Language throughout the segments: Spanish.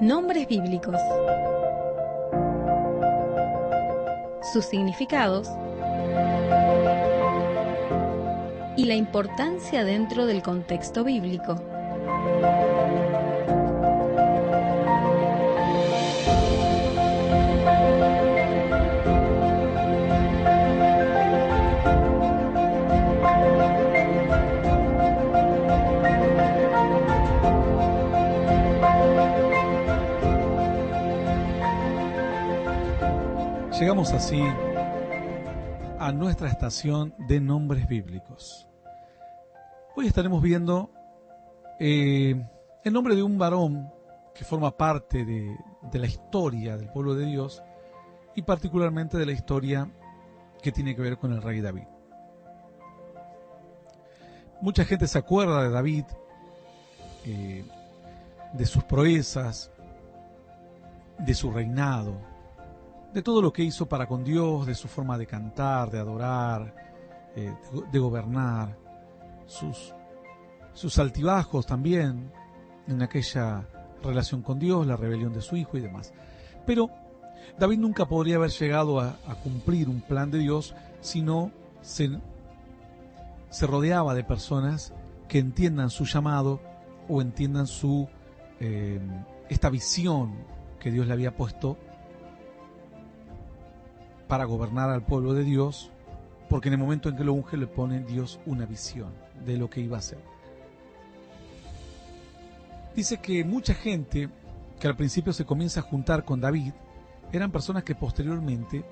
Nombres bíblicos. Sus significados y la importancia dentro del contexto bíblico. Llegamos así a nuestra estación de nombres bíblicos. Hoy estaremos viendo el nombre de un varón que forma parte de la historia del pueblo de Dios y particularmente de la historia que tiene que ver con el rey David. Mucha gente se acuerda de David, de sus proezas, de su reinado, de todo lo que hizo para con Dios, de su forma de cantar, de adorar, de gobernar, sus altibajos también en aquella relación con Dios, la rebelión de su hijo y demás. Pero David nunca podría haber llegado a cumplir un plan de Dios si no se rodeaba de personas que entiendan su llamado o entiendan esta visión que Dios le había puesto para gobernar al pueblo de Dios, porque en el momento en que lo unge le pone Dios una visión de lo que iba a hacer. Dice que mucha gente que al principio se comienza a juntar con David eran personas que posteriormente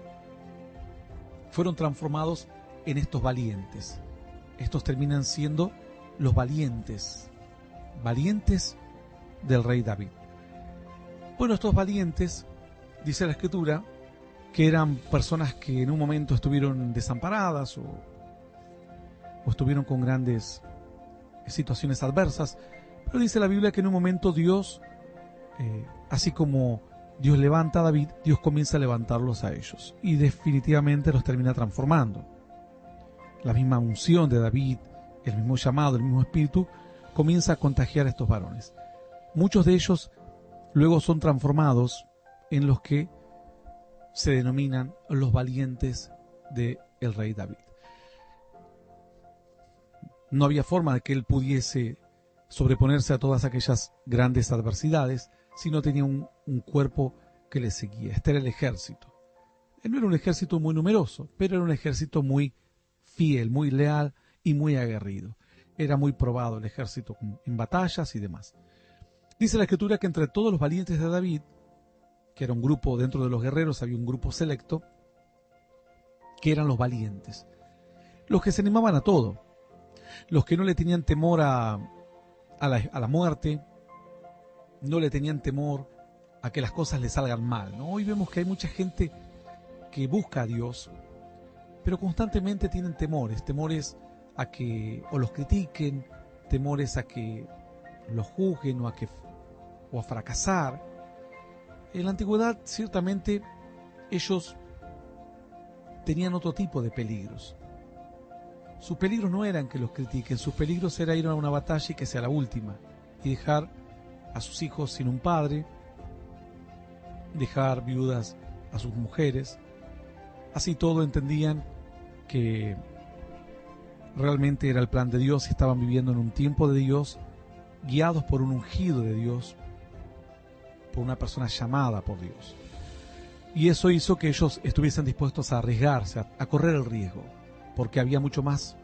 fueron transformados en estos valientes. Estos terminan siendo los valientes del rey David. Bueno, estos valientes, dice la Escritura, que eran personas que en un momento estuvieron desamparadas o estuvieron con grandes situaciones adversas, pero dice la Biblia que en un momento Dios, así como Dios levanta a David, Dios comienza a levantarlos a ellos y definitivamente los termina transformando. La misma unción de David, el mismo llamado, el mismo espíritu, comienza a contagiar a estos varones. Muchos de ellos luego son transformados en los que se denominan los valientes del rey David. No había forma de que él pudiese sobreponerse a todas aquellas grandes adversidades si no tenía un cuerpo que le seguía. Este era el ejército. Él no era un ejército muy numeroso, pero era un ejército muy fiel, muy leal y muy aguerrido. Era muy probado el ejército en batallas y demás. Dice la Escritura que entre todos los valientes de David, que era un grupo dentro de los guerreros, había un grupo selecto, que eran los valientes, los que se animaban a todo, los que no le tenían temor a la muerte, no le tenían temor a que las cosas le salgan mal, ¿no? Hoy vemos que hay mucha gente que busca a Dios, pero constantemente tienen temores a que o los critiquen, temores a que los juzguen o a fracasar. En la antigüedad, ciertamente, ellos tenían otro tipo de peligros. Sus peligros no eran que los critiquen, sus peligros era ir a una batalla y que sea la última, y dejar a sus hijos sin un padre, dejar viudas a sus mujeres. Así todo entendían que realmente era el plan de Dios y estaban viviendo en un tiempo de Dios, guiados por un ungido de Dios, por una persona llamada por Dios. Y eso hizo que ellos estuviesen dispuestos a arriesgarse, a correr el riesgo, porque había mucho más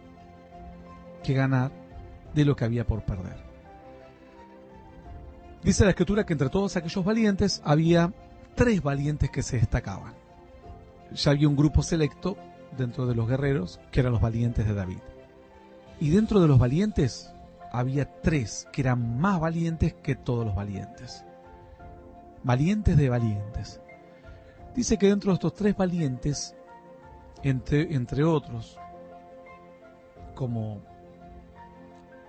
que ganar de lo que había por perder. Dice la Escritura que entre todos aquellos valientes había 3 valientes que se destacaban. Ya había un grupo selecto dentro de los guerreros que eran los valientes de David. Y dentro de los valientes había 3 que eran más valientes que todos los valientes. Valientes de valientes. Dice que dentro de estos 3 valientes, entre otros, como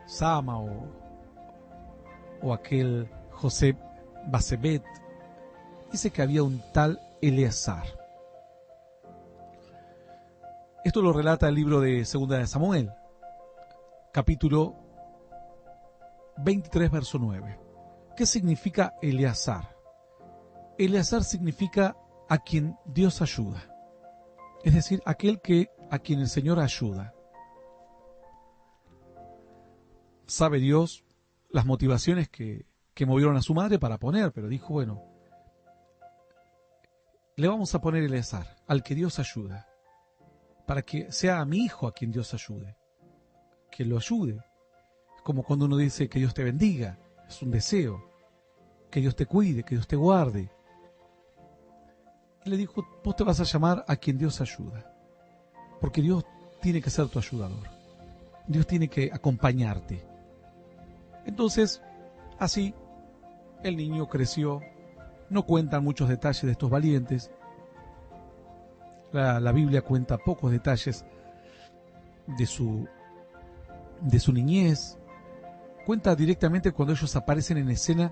Sama o aquel José Basebet, dice que había un tal Eleazar. Esto lo relata el libro de Segunda de Samuel, capítulo 23, verso 9. ¿Qué significa Eleazar? Eleazar significa a quien Dios ayuda, es decir, a quien el Señor ayuda. Sabe Dios las motivaciones que movieron a su madre para poner, pero dijo, bueno, le vamos a poner Eleazar, al que Dios ayuda, para que sea a mi hijo a quien Dios ayude, que lo ayude. Es como cuando uno dice que Dios te bendiga, es un deseo, que Dios te cuide, que Dios te guarde. Y le dijo, vos te vas a llamar a quien Dios ayuda, porque Dios tiene que ser tu ayudador, Dios tiene que acompañarte. Entonces, así, el niño creció. No cuentan muchos detalles de estos valientes. La Biblia cuenta pocos detalles de su niñez. Cuenta directamente cuando ellos aparecen en escena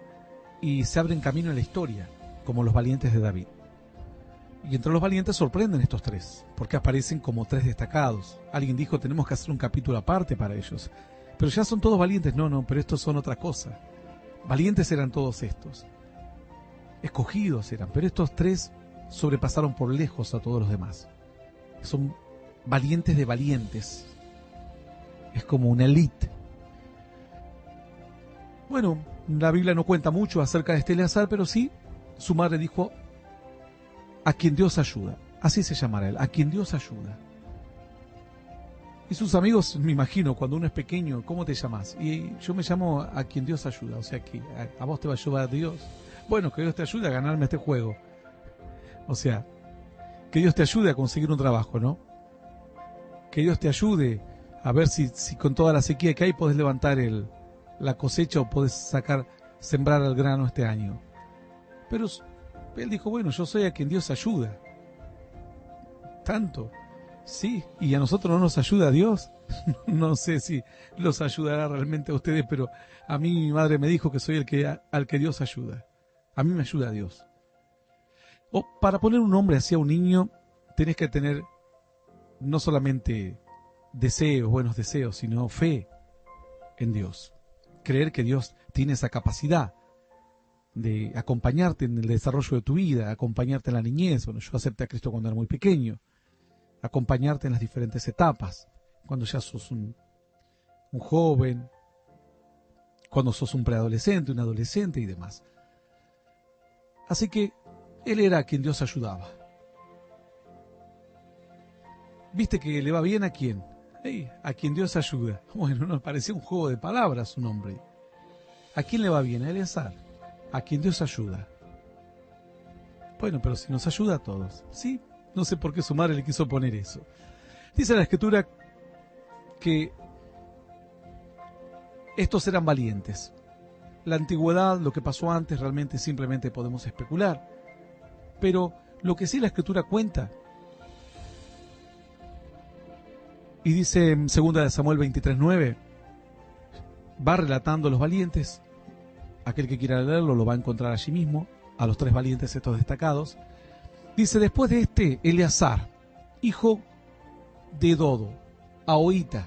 y se abren camino en la historia, como los valientes de David. Y entre los valientes sorprenden estos tres, porque aparecen como tres destacados. Alguien dijo, tenemos que hacer un capítulo aparte para ellos. Pero ya son todos valientes. No, pero estos son otra cosa. Valientes eran todos estos. Escogidos eran, pero estos tres sobrepasaron por lejos a todos los demás. Son valientes de valientes. Es como una élite. Bueno, la Biblia no cuenta mucho acerca de este Eleazar, pero sí, su madre dijo, a quien Dios ayuda. Así se llamará él, a quien Dios ayuda. Y sus amigos, me imagino, cuando uno es pequeño, ¿cómo te llamas? Y yo me llamo a quien Dios ayuda, o sea que a vos te va a ayudar Dios. Bueno, que Dios te ayude a ganarme este juego. O sea, que Dios te ayude a conseguir un trabajo, ¿no? Que Dios te ayude a ver si con toda la sequía que hay podés levantar la cosecha o podés sembrar el grano este año. Pero él dijo, bueno, yo soy a quien Dios ayuda. Tanto. Sí, y a nosotros no nos ayuda Dios. No sé si los ayudará realmente a ustedes, pero a mí mi madre me dijo que soy al que Dios ayuda. A mí me ayuda Dios. O para poner un nombre hacia un niño, tenés que tener no solamente deseos, buenos deseos, sino fe en Dios. Creer que Dios tiene esa capacidad de acompañarte en el desarrollo de tu vida, acompañarte en la niñez. Bueno, yo acepté a Cristo cuando era muy pequeño. Acompañarte en las diferentes etapas, cuando ya sos un joven, cuando sos un preadolescente, un adolescente y demás. Así que él era a quien Dios ayudaba. ¿Viste que le va bien a quién? A quien Dios ayuda. Bueno, nos parecía un juego de palabras su nombre. ¿A quién le va bien? A Eleazar, a quien Dios ayuda. Bueno, pero si nos ayuda a todos, ¿sí? No sé por qué su madre le quiso poner eso. Dice la Escritura que estos eran valientes. La antigüedad, lo que pasó antes, realmente simplemente podemos especular. Pero lo que sí la Escritura cuenta, y dice en 2 Samuel 23:9, va relatando a los valientes. Aquel que quiera leerlo lo va a encontrar allí mismo, a los tres valientes estos destacados. Dice, después de este, Eleazar, hijo de Dodo, Ahoita,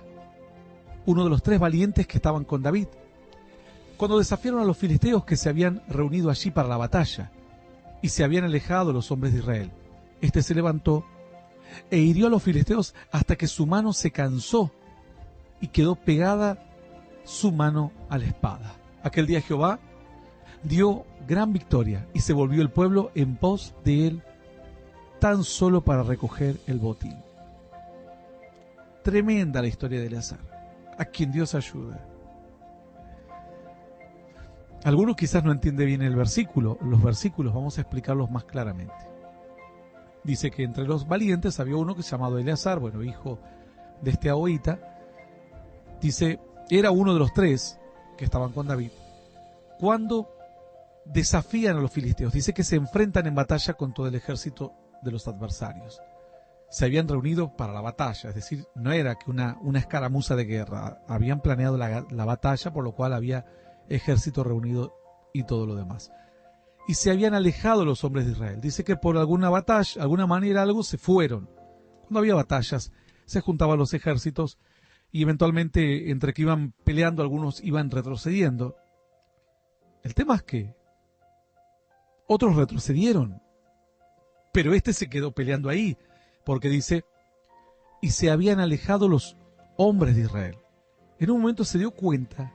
uno de los tres valientes que estaban con David, cuando desafiaron a los filisteos que se habían reunido allí para la batalla, y se habían alejado los hombres de Israel. Este se levantó e hirió a los filisteos hasta que su mano se cansó, y quedó pegada su mano a la espada. Aquel día Jehová dio gran victoria, y se volvió el pueblo en pos de él, tan solo para recoger el botín. Tremenda la historia de Eleazar, a quien Dios ayuda. Algunos quizás no entienden bien el versículo. Los versículos vamos a explicarlos más claramente. Dice que entre los valientes había uno que se llamado Eleazar, bueno, hijo de este Ahoita. Dice, era uno de los tres que estaban con David. Cuando desafían a los filisteos, dice que se enfrentan en batalla con todo el ejército de los adversarios. Se habían reunido para la batalla, es decir, no era que una escaramuza de guerra. Habían planeado la batalla, por lo cual había ejército reunido y todo lo demás. Y se habían alejado los hombres de Israel. Dice que por alguna batalla, alguna manera, algo se fueron. Cuando había batallas, se juntaban los ejércitos y eventualmente, entre que iban peleando, algunos iban retrocediendo. El tema es que Otros retrocedieron, pero este se quedó peleando ahí, porque dice, y se habían alejado los hombres de Israel. En un momento se dio cuenta,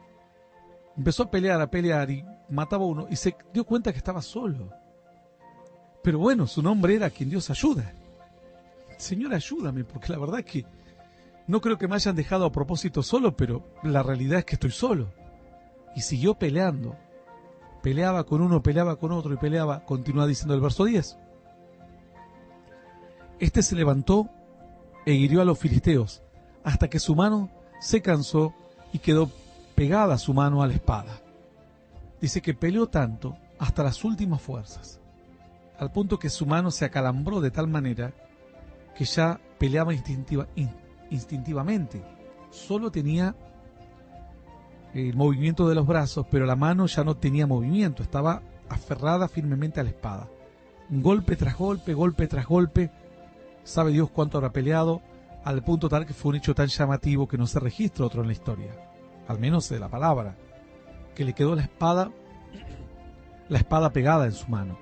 empezó a pelear y mataba a uno, y se dio cuenta que estaba solo. Pero bueno, su nombre era quien Dios ayuda. Señor, ayúdame, porque la verdad es que no creo que me hayan dejado a propósito solo, pero la realidad es que estoy solo. Y siguió peleando. Peleaba con uno, peleaba con otro y peleaba. Continúa diciendo el verso 10. Este se levantó e hirió a los filisteos, hasta que su mano se cansó y quedó pegada su mano a la espada. Dice que peleó tanto hasta las últimas fuerzas, al punto que su mano se acalambró de tal manera que ya peleaba instintivamente. Solo tenía el movimiento de los brazos, pero la mano ya no tenía movimiento, estaba aferrada firmemente a la espada. Golpe tras golpe, golpe tras golpe. Sabe Dios cuánto habrá peleado, al punto tal que fue un hecho tan llamativo que no se registra otro en la historia, al menos de la palabra, que le quedó la espada pegada en su mano.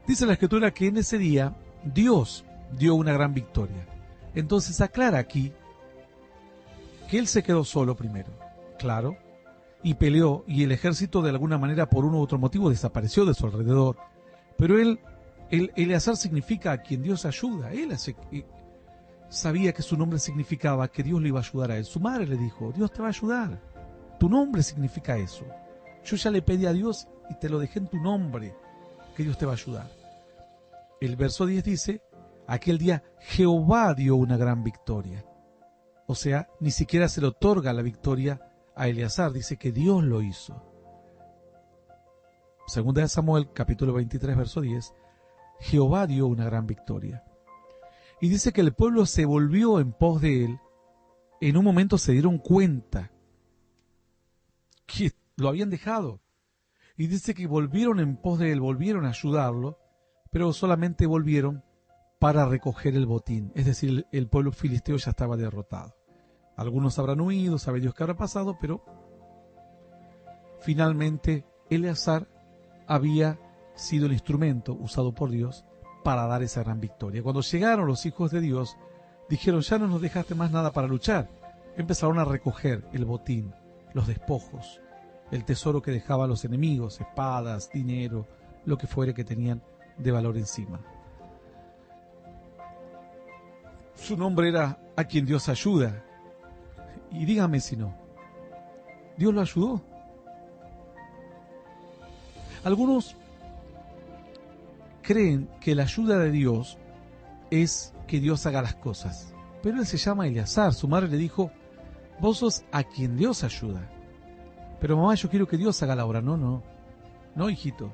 Dice la Escritura que en ese día Dios dio una gran victoria. Entonces aclara aquí que él se quedó solo primero, claro, y peleó, y el ejército de alguna manera por uno u otro motivo desapareció de su alrededor. Pero Eleazar significa a quien Dios ayuda. Él sabía que su nombre significaba que Dios le iba a ayudar a él. Su madre le dijo, Dios te va a ayudar. Tu nombre significa eso. Yo ya le pedí a Dios y te lo dejé en tu nombre, que Dios te va a ayudar. El verso 10 dice, aquel día Jehová dio una gran victoria. O sea, ni siquiera se le otorga la victoria a Eleazar, dice que Dios lo hizo. Segunda de Samuel, capítulo 23, verso 10, Jehová dio una gran victoria. Y dice que el pueblo se volvió en pos de él. En un momento se dieron cuenta que lo habían dejado. Y dice que volvieron en pos de él, volvieron a ayudarlo, pero solamente volvieron para recoger el botín. Es decir, el pueblo filisteo ya estaba derrotado. Algunos habrán huido, sabe Dios qué habrá pasado, pero finalmente Eleazar había sido el instrumento usado por Dios para dar esa gran victoria. Cuando llegaron los hijos de Dios, dijeron, ya no nos dejaste más nada para luchar. Empezaron a recoger el botín, los despojos, el tesoro que dejaban los enemigos, espadas, dinero, lo que fuere que tenían de valor encima. Su nombre era a quien Dios ayuda. Y dígame si no, ¿Dios lo ayudó? Algunos creen que la ayuda de Dios es que Dios haga las cosas. Pero él se llama Eleazar. Su madre le dijo, vos sos a quien Dios ayuda. Pero mamá, yo quiero que Dios haga la obra. No, hijito.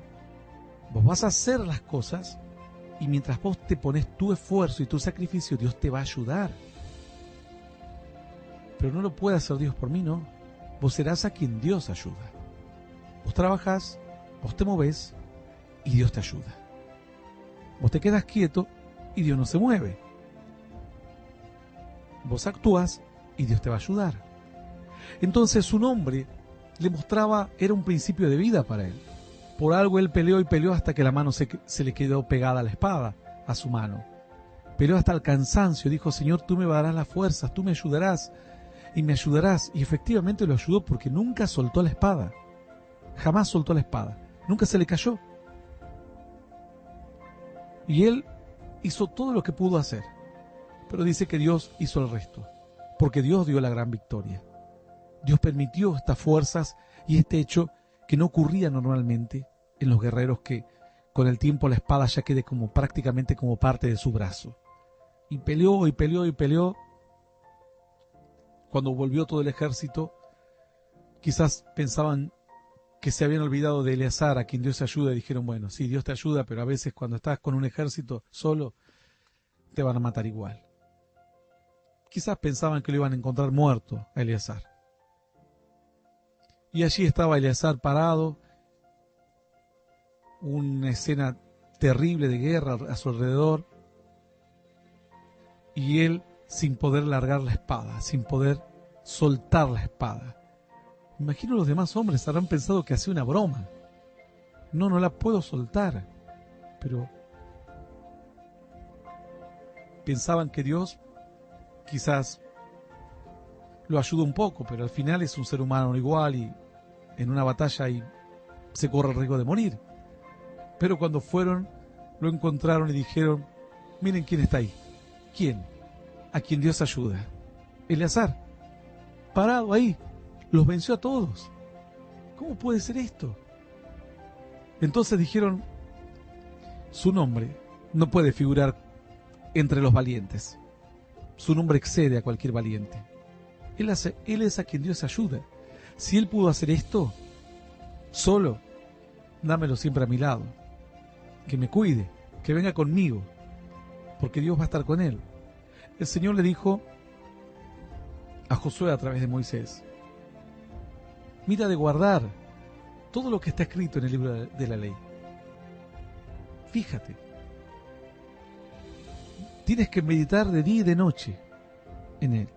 Vos vas a hacer las cosas y mientras vos te pones tu esfuerzo y tu sacrificio, Dios te va a ayudar. Pero no lo puede hacer Dios por mí, ¿no? Vos serás a quien Dios ayuda. Vos trabajás, vos te movés y Dios te ayuda. Vos te quedas quieto y Dios no se mueve. Vos actúas y Dios te va a ayudar. Entonces su nombre le mostraba, era un principio de vida para él. Por algo él peleó y peleó hasta que la mano se le quedó pegada a la espada, a su mano. Peleó hasta el cansancio, dijo, Señor, tú me darás las fuerzas, tú me ayudarás y me ayudarás. Y efectivamente lo ayudó porque nunca soltó la espada. Jamás soltó la espada. Nunca se le cayó. Y él hizo todo lo que pudo hacer. Pero dice que Dios hizo el resto. Porque Dios dio la gran victoria. Dios permitió estas fuerzas y este hecho que no ocurría normalmente en los guerreros, que con el tiempo la espada ya quede como prácticamente como parte de su brazo. Y peleó y peleó y peleó. Cuando volvió todo el ejército, quizás pensaban que se habían olvidado de Eleazar, a quien Dios ayuda, y dijeron, bueno, sí, Dios te ayuda, pero a veces cuando estás con un ejército solo, te van a matar igual. Quizás pensaban que lo iban a encontrar muerto a Eleazar. Y allí estaba Eleazar parado, una escena terrible de guerra a su alrededor, y él sin poder largar la espada, sin poder soltar la espada. Me imagino los demás hombres habrán pensado que hacía una broma. no la puedo soltar. Pero pensaban que Dios quizás lo ayuda un poco, pero al final es un ser humano igual y en una batalla y se corre el riesgo de morir. Pero cuando fueron, lo encontraron y dijeron: miren quién está ahí. ¿Quién? A quien Dios ayuda. Eleazar, parado ahí, los venció a todos. ¿Cómo puede ser esto? Entonces dijeron: su nombre no puede figurar entre los valientes. Su nombre excede a cualquier valiente. Él es a quien Dios ayuda. Si Él pudo hacer esto solo, dámelo siempre a mi lado. Que me cuide, que venga conmigo, porque Dios va a estar con él. El Señor le dijo a Josué a través de Moisés: mira de guardar todo lo que está escrito en el libro de la ley. Fíjate. Tienes que meditar de día y de noche en él,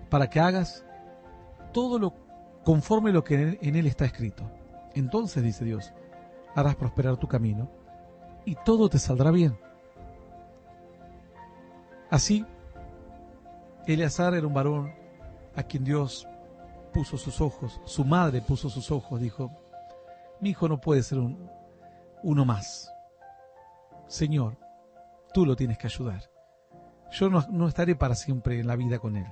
para que hagas todo lo conforme lo que en él está escrito. Entonces, dice Dios, harás prosperar tu camino y todo te saldrá bien. Así, Eleazar era un varón a quien Dios puso sus ojos, su madre puso sus ojos, dijo: mi hijo no puede ser uno más. Señor, tú lo tienes que ayudar. Yo no estaré para siempre en la vida con él.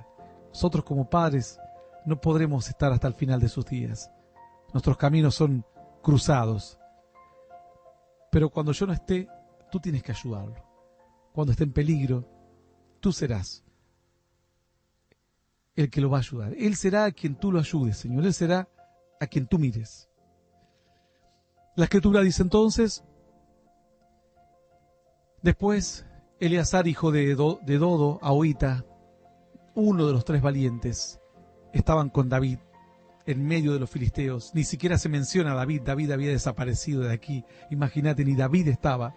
Nosotros como padres no podremos estar hasta el final de sus días. Nuestros caminos son cruzados. Pero cuando yo no esté, tú tienes que ayudarlo. Cuando esté en peligro, tú serás el que lo va a ayudar. Él será a quien tú lo ayudes, Señor. Él será a quien tú mires. La Escritura dice entonces: después Eleazar, hijo de Dodo, Ahohita, uno de los 3 valientes, estaban con David en medio de los filisteos. Ni siquiera se menciona a David. David había desaparecido de aquí. Imagínate, ni David estaba.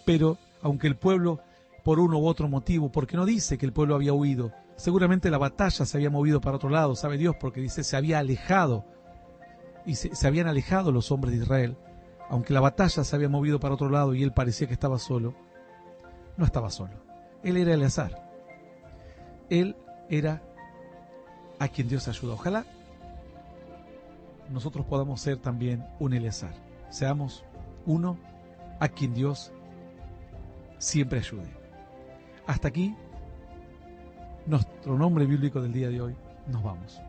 Pero aunque el pueblo, por uno u otro motivo, porque no dice que el pueblo había huido, seguramente la batalla se había movido para otro lado, sabe Dios, porque dice se había alejado, y se habían alejado los hombres de Israel. Aunque la batalla se había movido para otro lado y él parecía que estaba solo, no estaba solo. Él era Eleazar. Él era a quien Dios ayuda. Ojalá nosotros podamos ser también un Eleazar. Seamos uno a quien Dios siempre ayude. Hasta aquí nuestro nombre bíblico del día de hoy. Nos vamos.